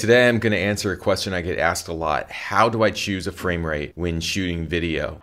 Today I'm going to answer a question I get asked a lot. How do I choose a frame rate when shooting video?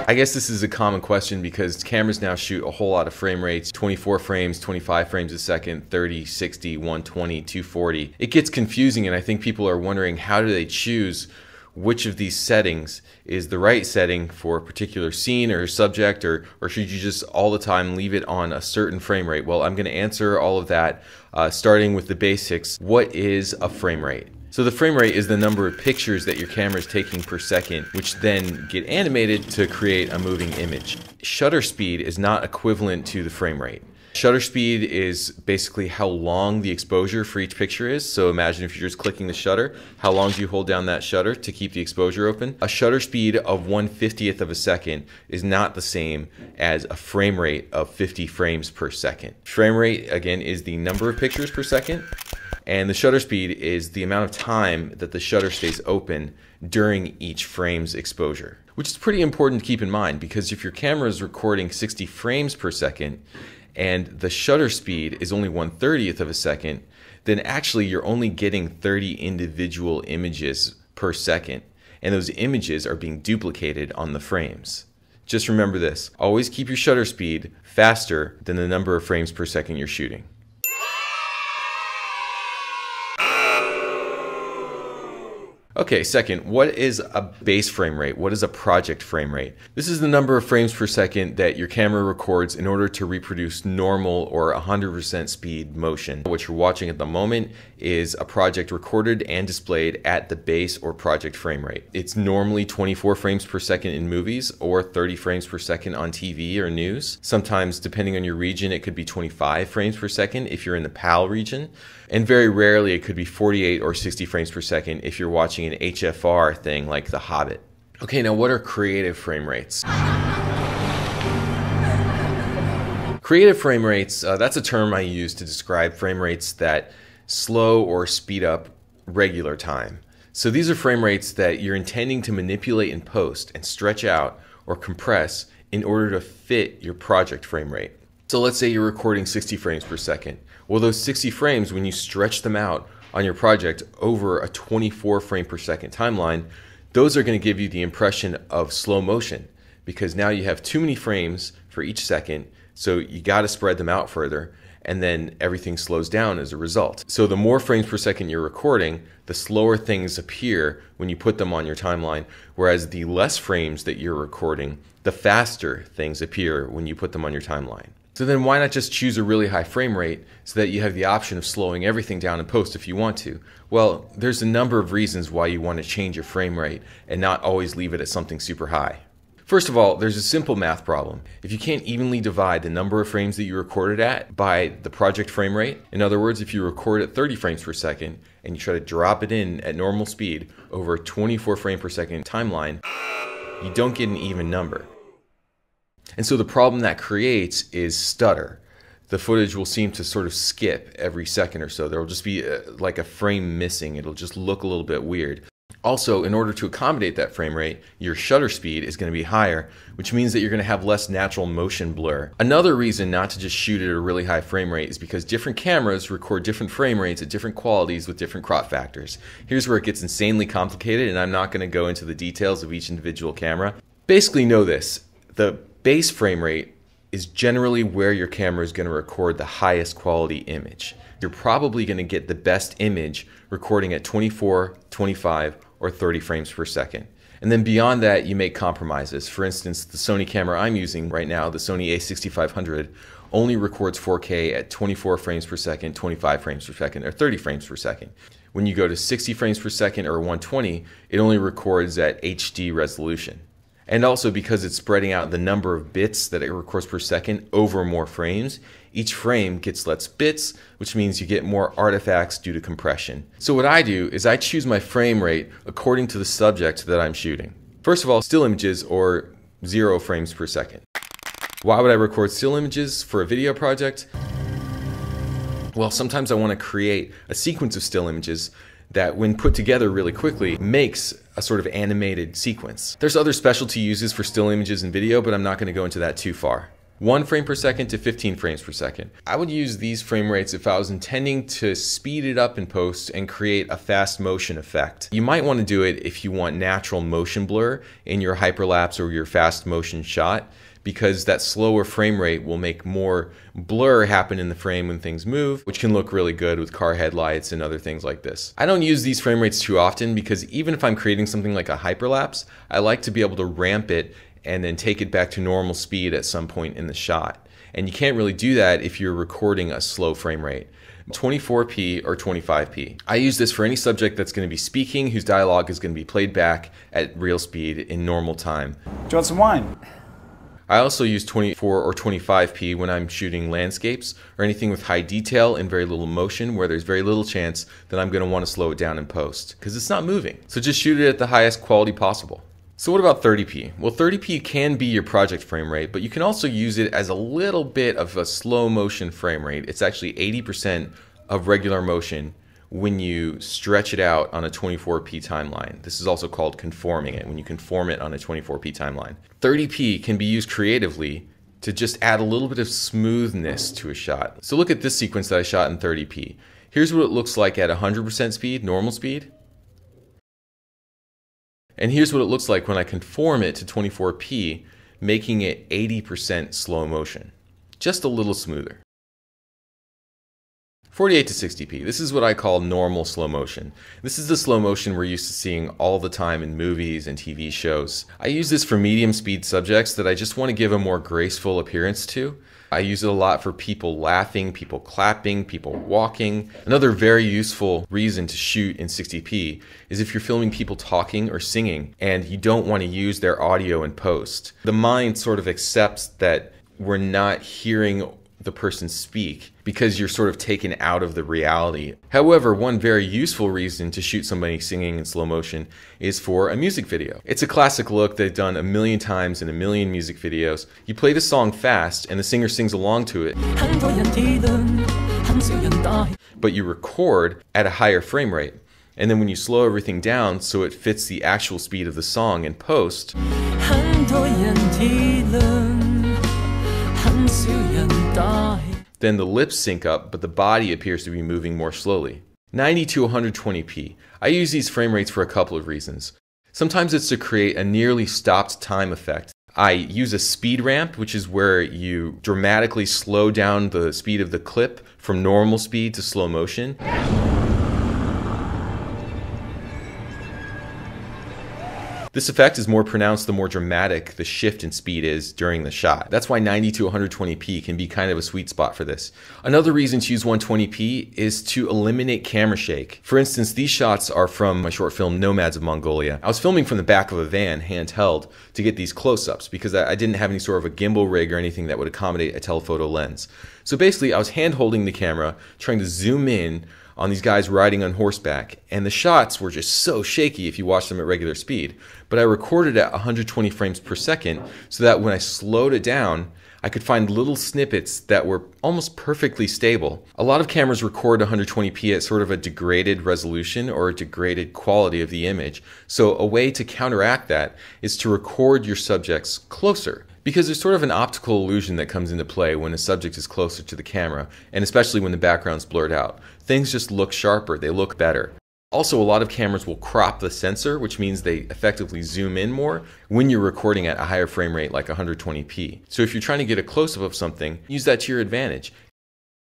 I guess this is a common question because cameras now shoot a whole lot of frame rates, 24 frames, 25 frames a second, 30, 60, 120, 240. It gets confusing, and I think people are wondering, how do they choose which of these settings is the right setting for a particular scene or subject, or should you just all the time leave it on a certain frame rate? Well, I'm going to answer all of that starting with the basics. What is a frame rate? So the frame rate is the number of pictures that your camera is taking per second, which then get animated to create a moving image. Shutter speed is not equivalent to the frame rate. Shutter speed is basically how long the exposure for each picture is. So imagine if you're just clicking the shutter, how long do you hold down that shutter to keep the exposure open? A shutter speed of 1/50th of a second is not the same as a frame rate of 50 frames per second. Frame rate, again, is the number of pictures per second, and the shutter speed is the amount of time that the shutter stays open during each frame's exposure. Which is pretty important to keep in mind, because if your camera is recording 60 frames per second, and the shutter speed is only 1/30th of a second, then actually you're only getting 30 individual images per second, and those images are being duplicated on the frames. Just remember this, always keep your shutter speed faster than the number of frames per second you're shooting. Okay, second, what is a base frame rate? What is a project frame rate? This is the number of frames per second that your camera records in order to reproduce normal or 100% speed motion. What you're watching at the moment is a project recorded and displayed at the base or project frame rate. It's normally 24 frames per second in movies or 30 frames per second on TV or news. Sometimes, depending on your region, it could be 25 frames per second if you're in the PAL region. And very rarely it could be 48 or 60 frames per second if you're watching an HFR thing like The Hobbit. Okay, now what are creative frame rates? Creative frame rates, that's a term I use to describe frame rates that slow or speed up regular time. So these are frame rates that you're intending to manipulate in post and stretch out or compress in order to fit your project frame rate. So let's say you're recording 60 frames per second. Well, those 60 frames, when you stretch them out on your project over a 24 frame per second timeline, those are going to give you the impression of slow motion, because now you have too many frames for each second, so you got to spread them out further, and then everything slows down as a result. So the more frames per second you're recording, the slower things appear when you put them on your timeline, whereas the less frames that you're recording, the faster things appear when you put them on your timeline. So then why not just choose a really high frame rate so that you have the option of slowing everything down in post if you want to? Well, there's a number of reasons why you want to change your frame rate and not always leave it at something super high. First of all, there's a simple math problem. If you can't evenly divide the number of frames that you recorded at by the project frame rate, in other words, if you record at 30 frames per second and you try to drop it in at normal speed over a 24 frame per second timeline, you don't get an even number. And so the problem that creates is stutter. The footage will seem to sort of skip every second or so. There will just be like a frame missing. It'll just look a little bit weird. Also, in order to accommodate that frame rate, your shutter speed is going to be higher, which means that you're going to have less natural motion blur. Another reason not to just shoot at a really high frame rate is because different cameras record different frame rates at different qualities with different crop factors. Here's where it gets insanely complicated, and I'm not going to go into the details of each individual camera. Basically, know this. The base frame rate is generally where your camera is going to record the highest quality image. You're probably going to get the best image recording at 24, 25, or 30 frames per second. And then beyond that, you make compromises. For instance, the Sony camera I'm using right now, the Sony a6500, only records 4K at 24 frames per second, 25 frames per second, or 30 frames per second. When you go to 60 frames per second or 120, it only records at HD resolution. And also, because it's spreading out the number of bits that it records per second over more frames, each frame gets less bits, which means you get more artifacts due to compression. So what I do is I choose my frame rate according to the subject that I'm shooting. First of all, still images or 0 frames per second. Why would I record still images for a video project? Well, sometimes I want to create a sequence of still images that, when put together really quickly, makes a sort of animated sequence. There's other specialty uses for still images in video, but I'm not going to go into that too far. 1 frame per second to 15 frames per second. I would use these frame rates if I was intending to speed it up in post and create a fast motion effect. You might want to do it if you want natural motion blur in your hyperlapse or your fast motion shot, because that slower frame rate will make more blur happen in the frame when things move, which can look really good with car headlights and other things like this. I don't use these frame rates too often because even if I'm creating something like a hyperlapse, I like to be able to ramp it and then take it back to normal speed at some point in the shot. And you can't really do that if you're recording a slow frame rate. 24p or 25p. I use this for any subject that's going to be speaking, whose dialogue is going to be played back at real speed in normal time. Do you want some wine? I also use 24 or 25p when I'm shooting landscapes or anything with high detail and very little motion, where there's very little chance that I'm going to want to slow it down in post because it's not moving. So just shoot it at the highest quality possible. So what about 30p? Well, 30p can be your project frame rate, but you can also use it as a little bit of a slow motion frame rate. It's actually 80% of regular motion when you stretch it out on a 24p timeline. This is also called conforming it, when you conform it on a 24p timeline. 30p can be used creatively to just add a little bit of smoothness to a shot. So look at this sequence that I shot in 30p. Here's what it looks like at 100% speed, normal speed. And here's what it looks like when I conform it to 24p, making it 80% slow motion. Just a little smoother. 48 to 60p. This is what I call normal slow motion. This is the slow motion we're used to seeing all the time in movies and TV shows. I use this for medium speed subjects that I just want to give a more graceful appearance to. I use it a lot for people laughing, people clapping, people walking. Another very useful reason to shoot in 60p is if you're filming people talking or singing and you don't want to use their audio in post. The mind sort of accepts that we're not hearing the person speak because you're sort of taken out of the reality. However, one very useful reason to shoot somebody singing in slow motion is for a music video. It's a classic look they've done a million times in a million music videos. You play the song fast and the singer sings along to it, but you record at a higher frame rate. And then when you slow everything down so it fits the actual speed of the song in post, then the lips sync up, but the body appears to be moving more slowly. 90 to 120p. I use these frame rates for a couple of reasons. Sometimes it's to create a nearly stopped time effect. I use a speed ramp, which is where you dramatically slow down the speed of the clip from normal speed to slow motion. This effect is more pronounced the more dramatic the shift in speed is during the shot. That's why 90 to 120p can be kind of a sweet spot for this. Another reason to use 120p is to eliminate camera shake. For instance, these shots are from my short film Nomads of Mongolia. I was filming from the back of a van, handheld, to get these close-ups because I didn't have any sort of a gimbal rig or anything that would accommodate a telephoto lens. So basically, I was hand-holding the camera, trying to zoom in on these guys riding on horseback, and the shots were just so shaky if you watch them at regular speed. But I recorded at 120 frames per second so that when I slowed it down, I could find little snippets that were almost perfectly stable. A lot of cameras record 120p at sort of a degraded resolution or a degraded quality of the image. So a way to counteract that is to record your subjects closer. Because there's sort of an optical illusion that comes into play when a subject is closer to the camera, and especially when the background's blurred out. Things just look sharper, they look better. Also, a lot of cameras will crop the sensor, which means they effectively zoom in more when you're recording at a higher frame rate like 120p. So if you're trying to get a close-up of something, use that to your advantage.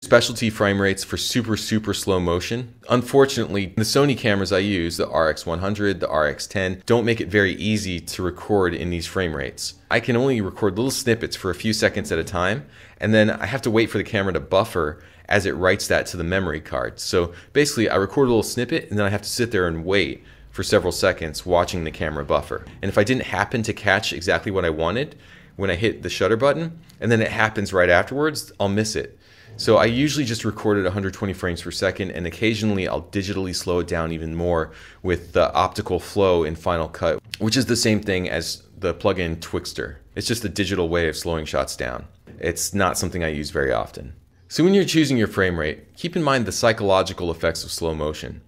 Specialty frame rates for super slow motion. Unfortunately, the Sony cameras I use, the RX100, the RX10, don't make it very easy to record in these frame rates. I can only record little snippets for a few seconds at a time, and then I have to wait for the camera to buffer as it writes that to the memory card. So basically, I record a little snippet, and then I have to sit there and wait for several seconds watching the camera buffer. And if I didn't happen to catch exactly what I wanted when I hit the shutter button, and then it happens right afterwards, I'll miss it. So I usually just record at 120 frames per second, and occasionally I'll digitally slow it down even more with the optical flow in Final Cut, which is the same thing as the plugin Twixtor. It's just a digital way of slowing shots down. It's not something I use very often. So when you're choosing your frame rate, keep in mind the psychological effects of slow motion.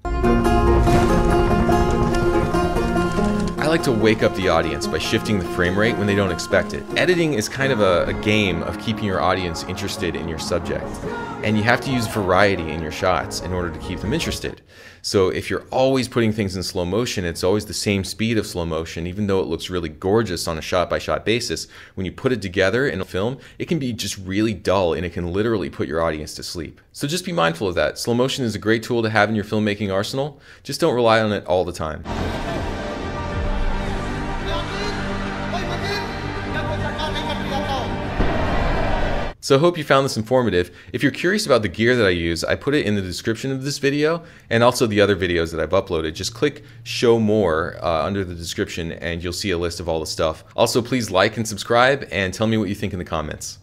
I like to wake up the audience by shifting the frame rate when they don't expect it. Editing is kind of a game of keeping your audience interested in your subject. And you have to use variety in your shots in order to keep them interested. So if you're always putting things in slow motion, it's always the same speed of slow motion, even though it looks really gorgeous on a shot-by-shot basis. When you put it together in a film, it can be just really dull and it can literally put your audience to sleep. So just be mindful of that. Slow motion is a great tool to have in your filmmaking arsenal. Just don't rely on it all the time. So I hope you found this informative. If you're curious about the gear that I use, I put it in the description of this video and also the other videos that I've uploaded. Just click show more under the description and you'll see a list of all the stuff. Also, please like and subscribe and tell me what you think in the comments.